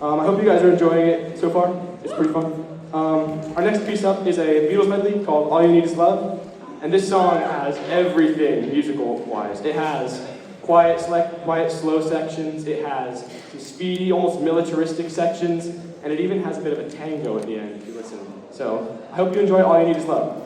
I hope you guys are enjoying it so far. It's pretty fun. Our next piece up is a Beatles medley called All You Need Is Love. And this song has everything musical-wise. It has quiet, slow sections. It has some speedy, almost militaristic sections. And it even has a bit of a tango at the end, if you listen. So I hope you enjoy All You Need Is Love.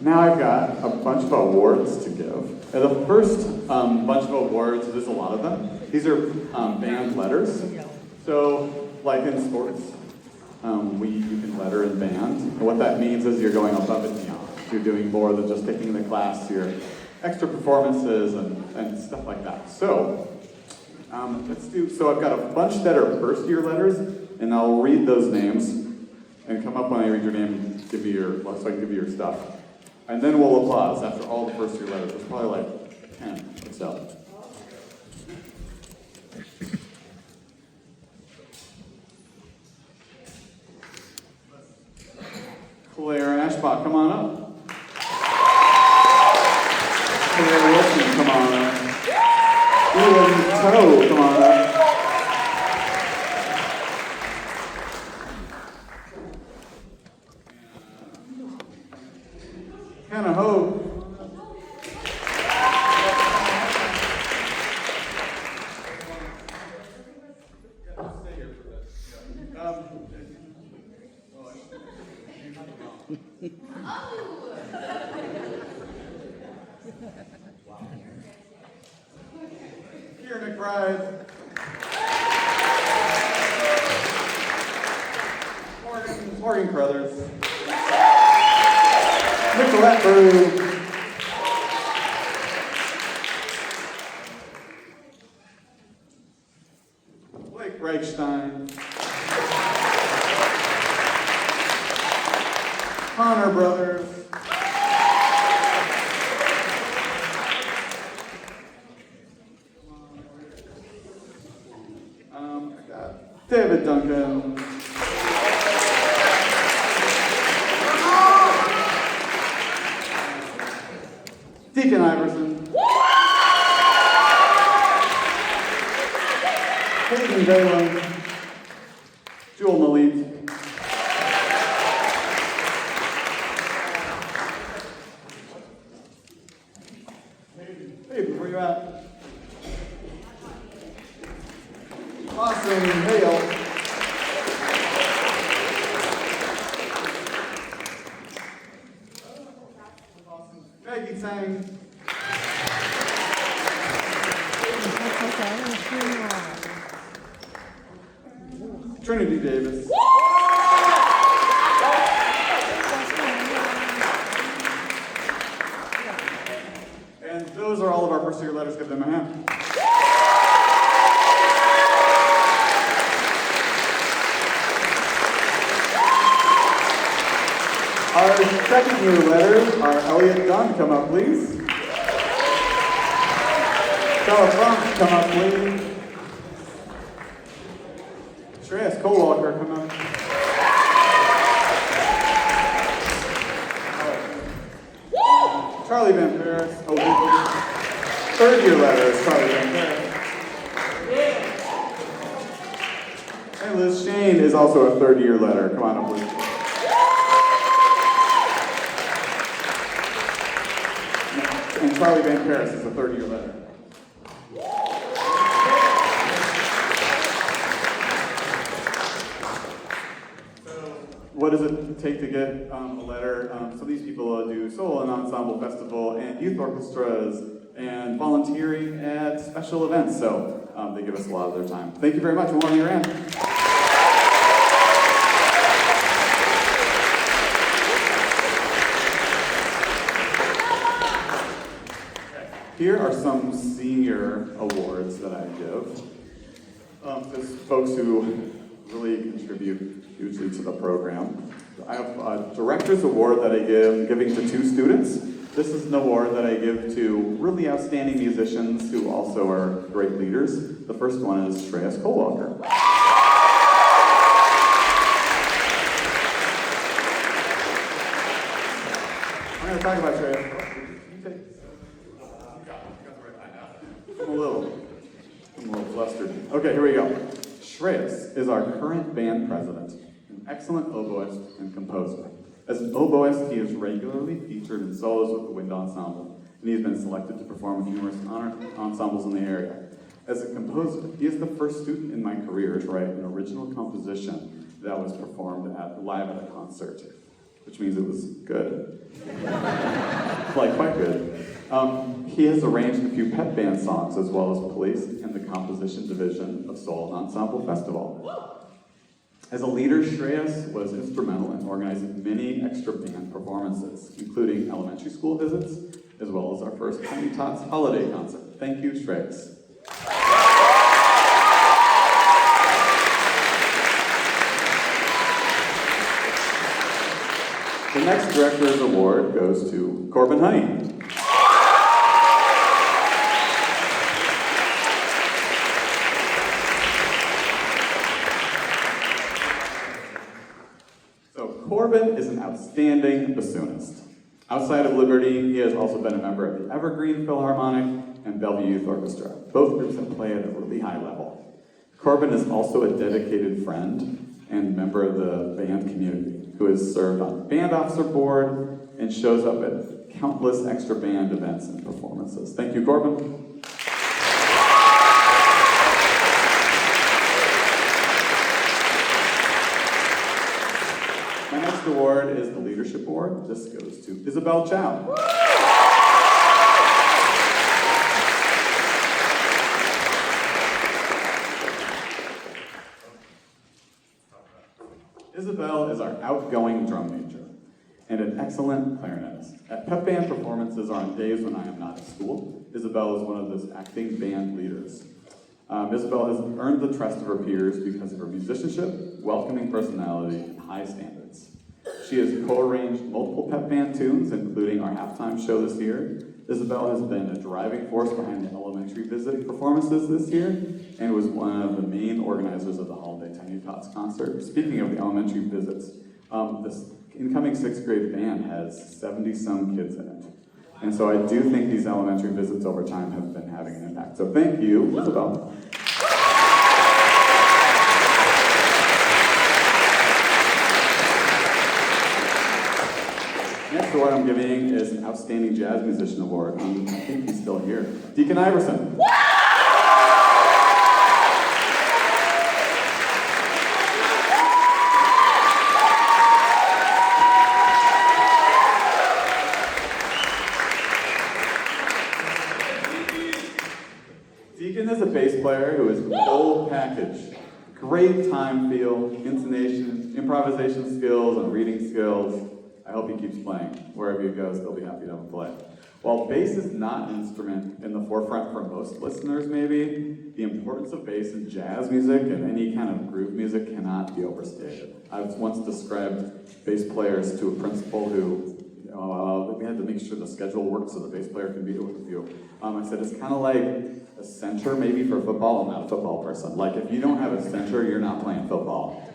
Now I've got a bunch of awards to give. And the first bunch of awards, there's a lot of them. These are band letters. So, like in sports, you can letter in band. And what that means is you're going above and beyond. You're doing more than just taking the class, your extra performances and stuff like that. So, so I've got a bunch that are first year letters, and I'll read those names, and come up when I read your name, give me your, so I can give you your stuff. And then we'll applause after all the first year letters. There's probably like 10 or so. Claire Ashbach, come on up. Claire Wilson, come on up. Ian Toe, come on up. Hannah Hogue. Kieran McBride. Morgan Crothers. Nicolette Brew. Blake Reichstein. Connor Brothers. I got David Duncan. Deacon Iverson. Hayden Valen. Jewel Malik. Hayden, where you at? Austin Hale. Maggie Tang. Trinity Davis. And those are all of our first year letters. Give them a hand. Our second year letters are Elliot Dunn, come up please. Stella Frank, come up please. Shreyas Colewalker, come up. Charlie Van Paris. Third year letter is Charlie Van Paris. And Liz Shane is also a third year letter. Come on up, Liz. And Charlie Van Paris is a third year letter. What does it take to get a letter? Some of these people do solo and ensemble festival and youth orchestras and volunteering at special events. So they give us a lot of their time. Thank you very much. We'll on your end. Here are some senior awards that I give. There's folks who really contribute hugely to the program. I have a director's award that I give, giving to 2 students. This is an award that I give to really outstanding musicians who also are great leaders. The first one is Shreyas Colewalker. I'm going to talk about Shreyas. I'm a little flustered. Okay, here we go. Shreyas is our current band president, an excellent oboist and composer. As an oboist, he is regularly featured in solos with the Wind Ensemble, and he has been selected to perform with numerous ensembles in the area. As a composer, he is the first student in my career to write an original composition that was performed live at a concert. which means it was good. Like, quite good. He has arranged a few pep band songs as well as placed in the composition division of Seoul Ensemble Festival. As a leader, Shreyas was instrumental in organizing many extra band performances, including elementary school visits, as well as our first Tiny Tots holiday concert. Thank you, Shreyas. The next Director's Award goes to Corbin Honey. Corbin is an outstanding bassoonist. Outside of Liberty, he has also been a member of the Evergreen Philharmonic and Bellevue Youth Orchestra. Both groups have played at a really high level. Corbin is also a dedicated friend and member of the band community, who has served on the band officer board and shows up at countless extra band events and performances. Thank you, Corbin. My next award is the Leadership Award. This goes to Isabel Chow. Isabel is our outgoing drum major and an excellent clarinetist. At pep band performances or on days when I am not at school, Isabel is one of those acting band leaders. Isabel has earned the trust of her peers because of her musicianship, welcoming personality, and high standards. She has co-arranged multiple pep band tunes, including our halftime show this year. Isabel has been a driving force behind the elementary visit performances this year and was one of the main organizers of the Holiday Tiny Tots concert. Speaking of the elementary visits, this incoming 6th grade band has 70-some kids in it. And so I do think these elementary visits over time have been having an impact. So thank you, Isabel. Next award I'm giving is an Outstanding Jazz Musician Award. I think he's still here. Deacon Iverson. Deacon is a bass player who is the whole package. Great time feel, intonation, improvisation skills, and reading skills. I hope he keeps playing. Wherever he goes, they'll be happy to have him play. While bass is not an instrument in the forefront for most listeners, maybe, the importance of bass in jazz music and any kind of groove music cannot be overstated. I was once described bass players to a principal who we had to make sure the schedule worked so the bass player could be with you. I said, it's kind of like a center maybe for football. I'm not a football person. Like, if you don't have a center, you're not playing football.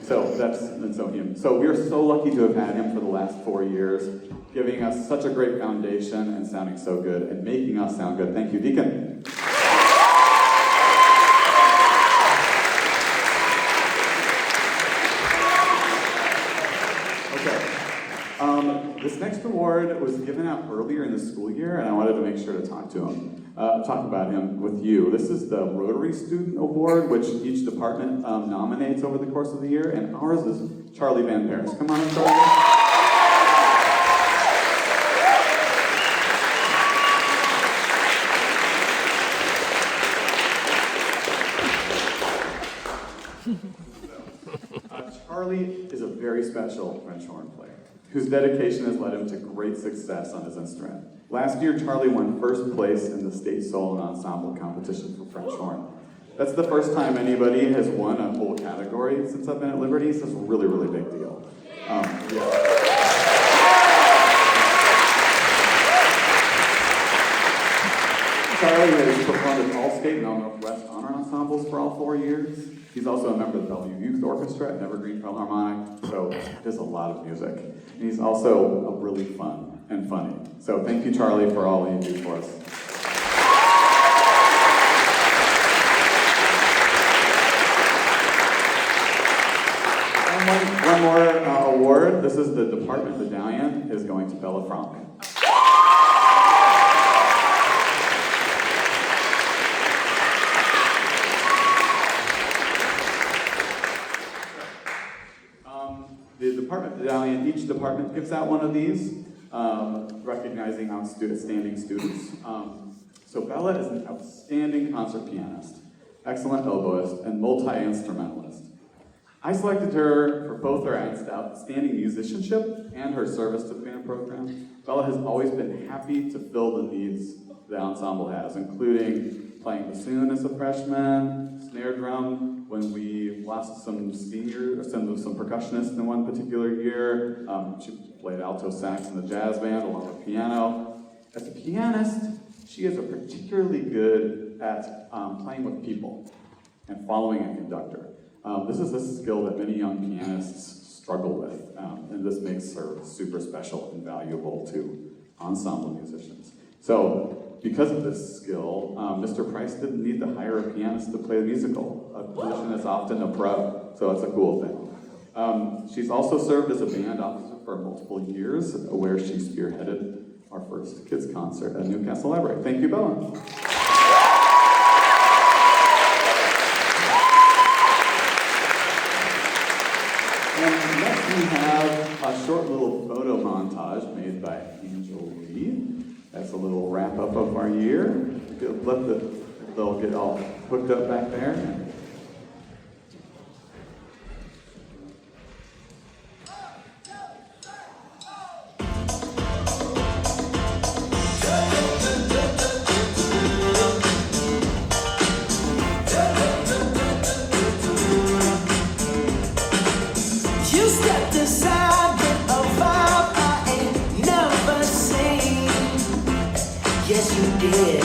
So we're so lucky to have had him for the last 4 years, giving us such a great foundation and sounding so good and making us sound good. Thank you, Deacon. This next award was given out earlier in the school year, and I wanted to make sure to talk about him with you. This is the Rotary Student Award, which each department nominates over the course of the year, and ours is Charlie Van Paris. Come on up, Charlie. Charlie is a very special French horn player whose dedication has led him to great success on his instrument. Last year, Charlie won first place in the state solo and ensemble competition for French horn. That's the first time anybody has won a whole category since I've been at Liberty, so it's a really, really big deal. Charlie has performed at All-State and All-Northwest Honor Ensembles for all 4 years. He's also a member of the Bellevue Youth Orchestra and Evergreen Philharmonic, so there's a lot of music. And he's also really fun and funny. So thank you, Charlie, for all you do for us. And one more award. This is the Department Medallion, is going to Bella Frank. the department medallion, each department gives out one of these, recognizing outstanding students. So Bella is an outstanding concert pianist, excellent oboist, and multi-instrumentalist. I selected her for both her outstanding musicianship and her service to the band program. Bella has always been happy to fill the needs the ensemble has, including playing bassoon as a freshman, snare drum when we lost some percussionists in one particular year. She played alto sax in the jazz band along with piano. As a pianist, she is particularly good at playing with people and following a conductor. This is a skill that many young pianists struggle with, and this makes her super special and valuable to ensemble musicians. So, because of this skill, Mr. Price didn't need to hire a pianist to play the musical, a position that's often a pro, so that's a cool thing. She's also served as a band officer for multiple years, where she spearheaded our first kids concert at Newcastle Library. Thank you, Bella. And next we have a short little photo montage made by Angel Lee. That's a little wrap up of our year. They'll get all hooked up back there. You stepped aside with a vibe I ain't never seen. Yes, you did.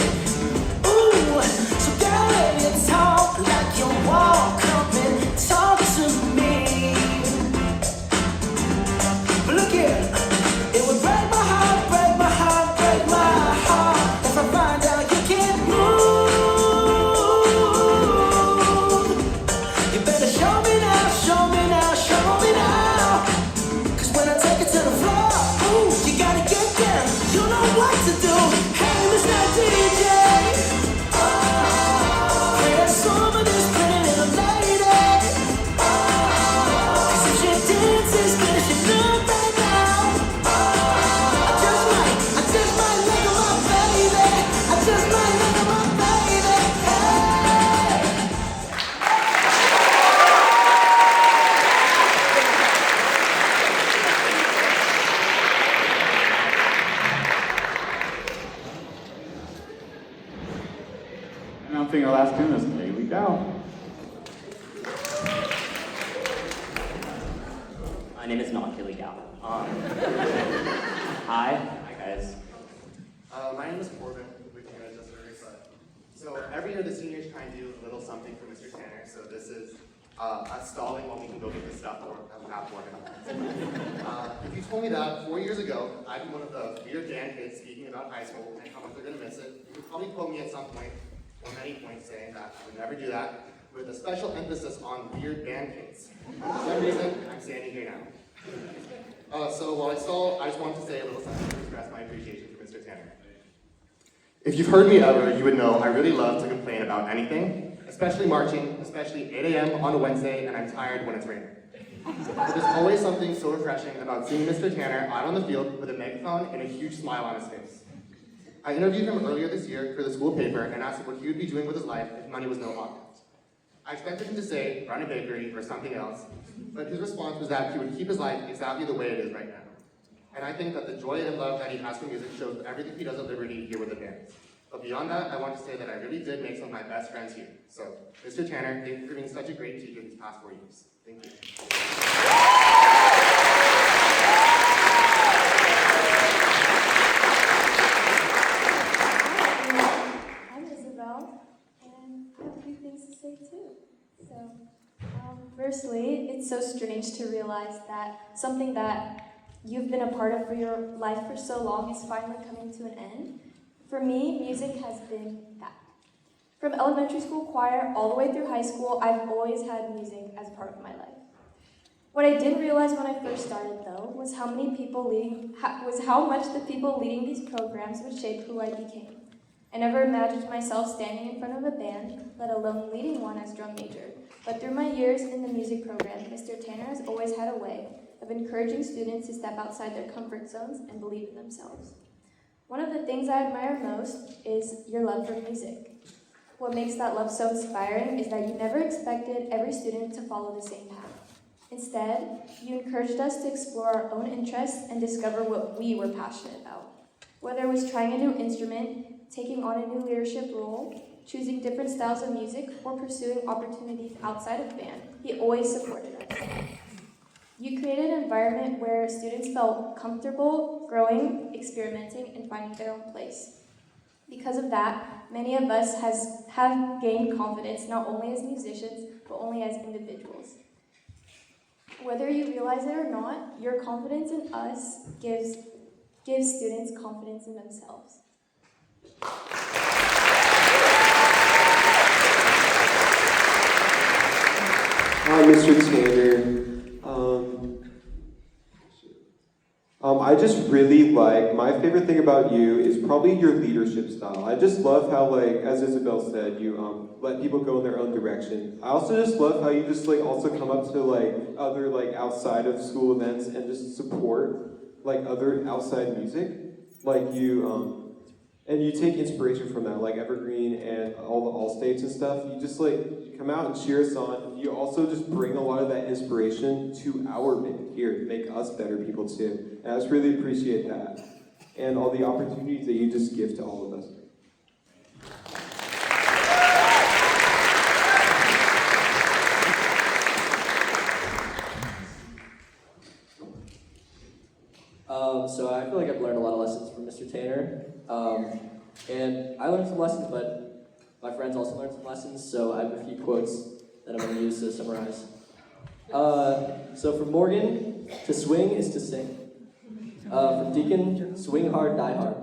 Ooh, so girl, let you talk like you walk up and talk to me. But look here, it would break my heart, break my heart, break my heart if I find out you can't move. You better show me now, show me now, show me now. 'Cause when I take it to the floor, ooh, you gotta get down. You know what to do. Hey, Mr. DJ, there's some of this pretty little lady. 'Cause if she dances, good as she look right now, I just might look at my baby. I just might look at my baby. Hey. Announcing our last tune is Kaylee Dow. My name is not Kelly Gow. Hi guys. My name is Corbin, with you guys just very excited. So every year the seniors try and do a little something for Mr. Tanner. So this is us stalling while we can go get the stuff or half organized. If you told me that 4 years ago, I'd be one of the weird band kids speaking about high school and how much they're gonna miss it, you could probably quote me at some point, or many points, saying that I would never do that, with a special emphasis on weird band kids. For some reason, I'm standing here now. So while I stall, I just wanted to say a little something to express my appreciation for Mr. Tanner. If you've heard me ever, you would know I really love to complain about anything, especially marching, especially 8 a.m. on a Wednesday, and I'm tired when it's raining. But there's always something so refreshing about seeing Mr. Tanner out on the field with a megaphone and a huge smile on his face. I interviewed him earlier this year for the school paper and asked him what he would be doing with his life if money was no object. I expected him to say, run a bakery or something else, but his response was that he would keep his life exactly the way it is right now. And I think that the joy and love that he has for music shows everything he does at Liberty here with the band. But beyond that, I want to say that I really did make some of my best friends here. So, Mr. Tanner, thank you for being such a great teacher these past 4 years. Thank you. I'm Isabel, and I have a few things to say too. So, firstly, it's so strange to realize that something that you've been a part of for your life for so long is finally coming to an end. For me, music has been that. From elementary school choir all the way through high school, I've always had music as a part of my life. What I didn't realize when I first started, though, was how much the people leading these programs would shape who I became. I never imagined myself standing in front of a band, let alone leading one as drum major. But through my years in the music program, Mr. Tanner has always had a way of of encouraging students to step outside their comfort zones and believe in themselves. One of the things I admire most is your love for music. What makes that love so inspiring is that you never expected every student to follow the same path. Instead, you encouraged us to explore our own interests and discover what we were passionate about. Whether it was trying a new instrument, taking on a new leadership role, choosing different styles of music, or pursuing opportunities outside of band, he always supported us. You created an environment where students felt comfortable growing, experimenting, and finding their own place. Because of that, many of us have gained confidence not only as musicians, but only as individuals. Whether you realize it or not, your confidence in us gives students confidence in themselves. Hi, Mr. Tanner. I just really like, my favorite thing about you is probably your leadership style. I just love how, like, as Isabel said, you let people go in their own direction. I also just love how you just, like, also come up to, like, other, like, outside of school events and just support, like, other outside music. Like, and you take inspiration from that, like Evergreen and all the All-States and stuff. You just, like, you come out and cheer us on. You also just bring a lot of that inspiration to our band here to make us better people too. And I just really appreciate that. And all the opportunities that you just give to all of us. So I feel like I've learned a lot of lessons from Mr. Tanner. And I learned some lessons, but my friends also learned some lessons, so I have a few quotes that I'm going to use to summarize. So from Morgan, to swing is to sing. From Deacon, swing hard, die hard.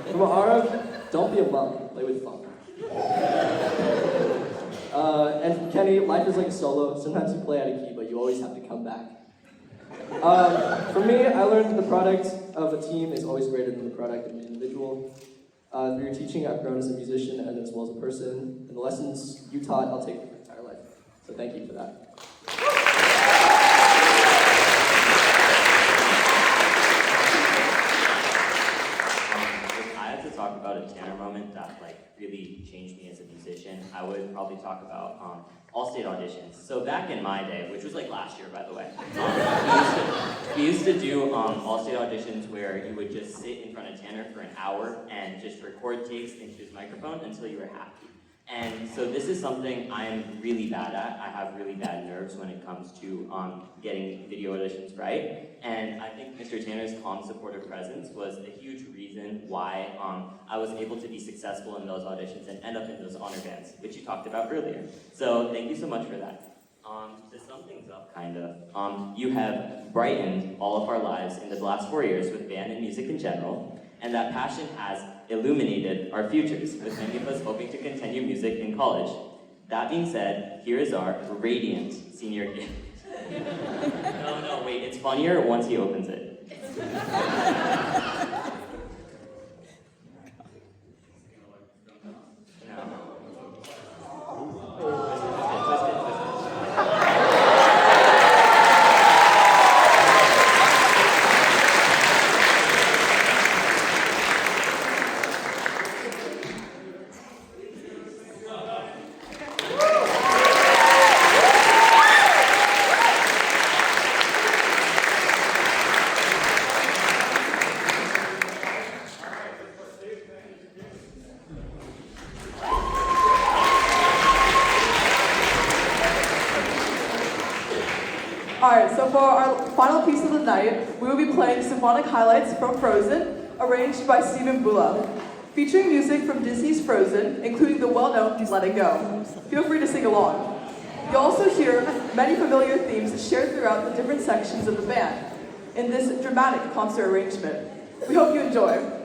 From Arav, don't be a bum, play with fun. And from Kenny, life is like a solo. Sometimes you play out of key, but you always have to come back. For me, I learned that the product of a team is always greater than the product of an individual. Through your teaching, I've grown as a musician and as well as a person. And the lessons you taught, I'll take for my entire life. So thank you for that. If I had to talk about a Tanner moment that really changed me as a musician, I would probably talk about all-state auditions. So back in my day, which was like last year, by the way, we used to do all-state auditions where you would just sit in front of Tanner for an hour and just record takes into his microphone until you were happy. And so this is something I'm really bad at. I have really bad nerves when it comes to getting video auditions right. And I think Mr. Tanner's calm, supportive presence was a huge reason why I was able to be successful in those auditions and end up in those honor bands, which you talked about earlier. So thank you so much for that. To sum things up, kind of, you have brightened all of our lives in the last 4 years with band and music in general, and that passion has illuminated our futures, with many of us hoping to continue music in college. That being said, here is our radiant senior gift. No, wait, it's funnier once he opens it. Alright, so for our final piece of the night, we will be playing Symphonic Highlights from Frozen, arranged by Stephen Bula, featuring music from Disney's Frozen, including the well-known Let It Go. Feel free to sing along. You'll also hear many familiar themes shared throughout the different sections of the band in this dramatic concert arrangement. We hope you enjoy.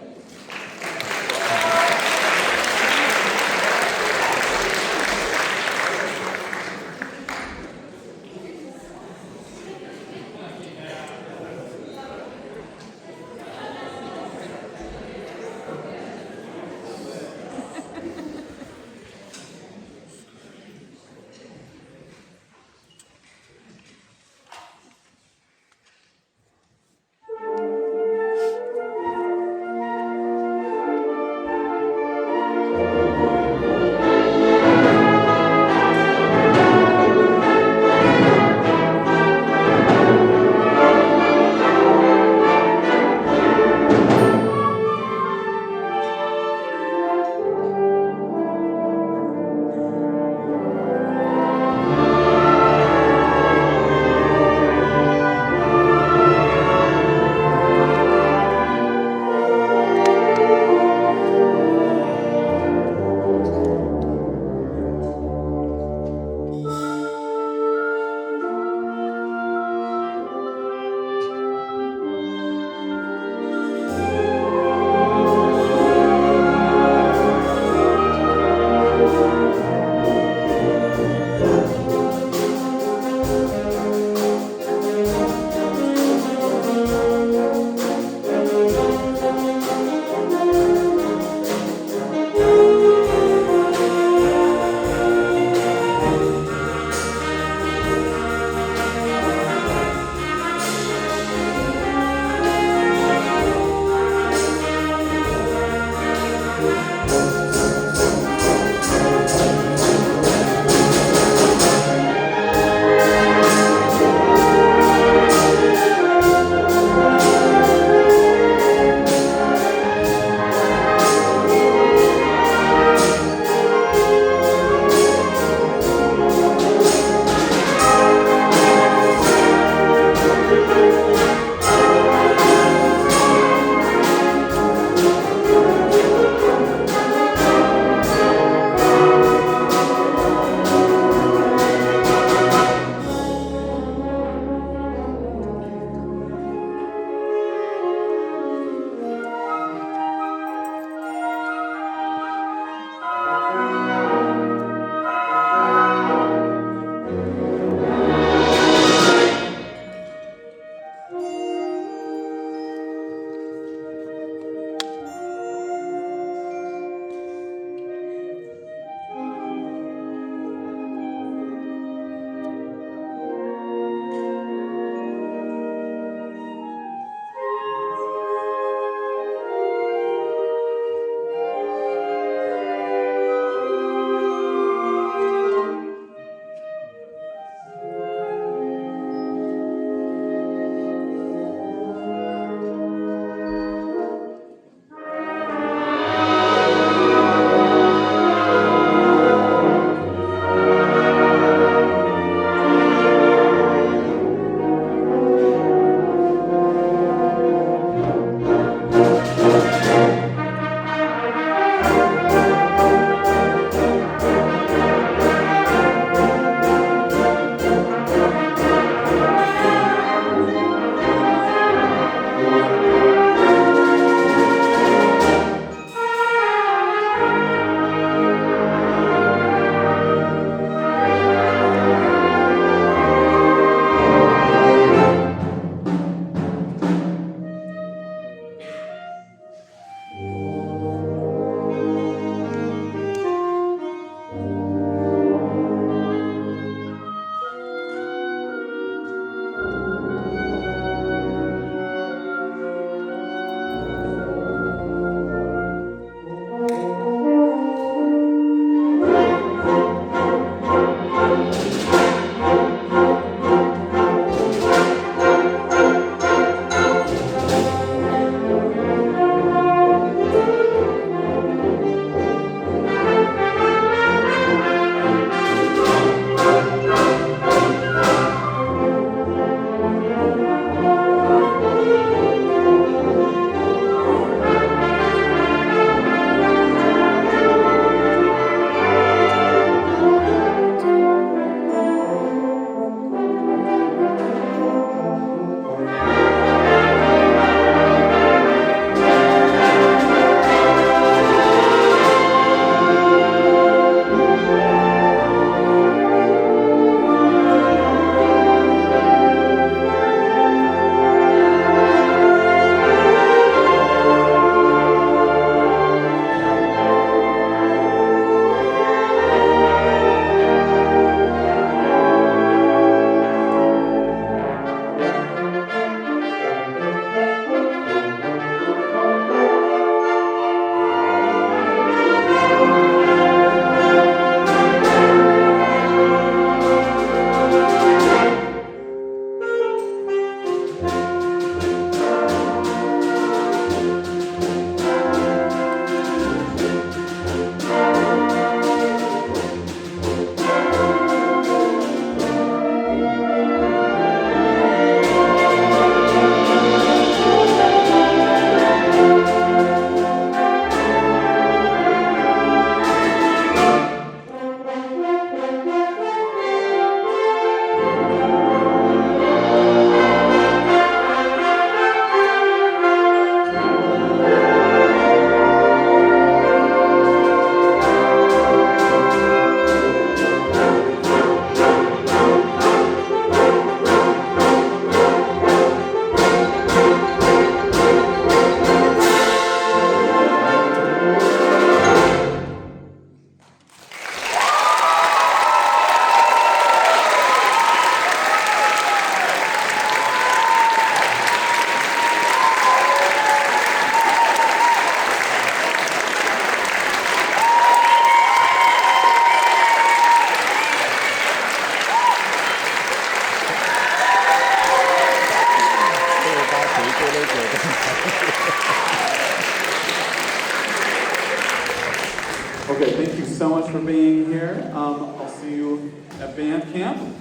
Okay, thank you so much for being here. I'll see you at band camp.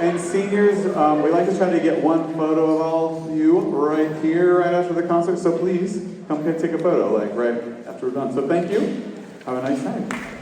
And seniors, we like to try to get one photo of all of you right here, right after the concert. So please come take a photo, like right after we're done. So thank you. Have a nice night.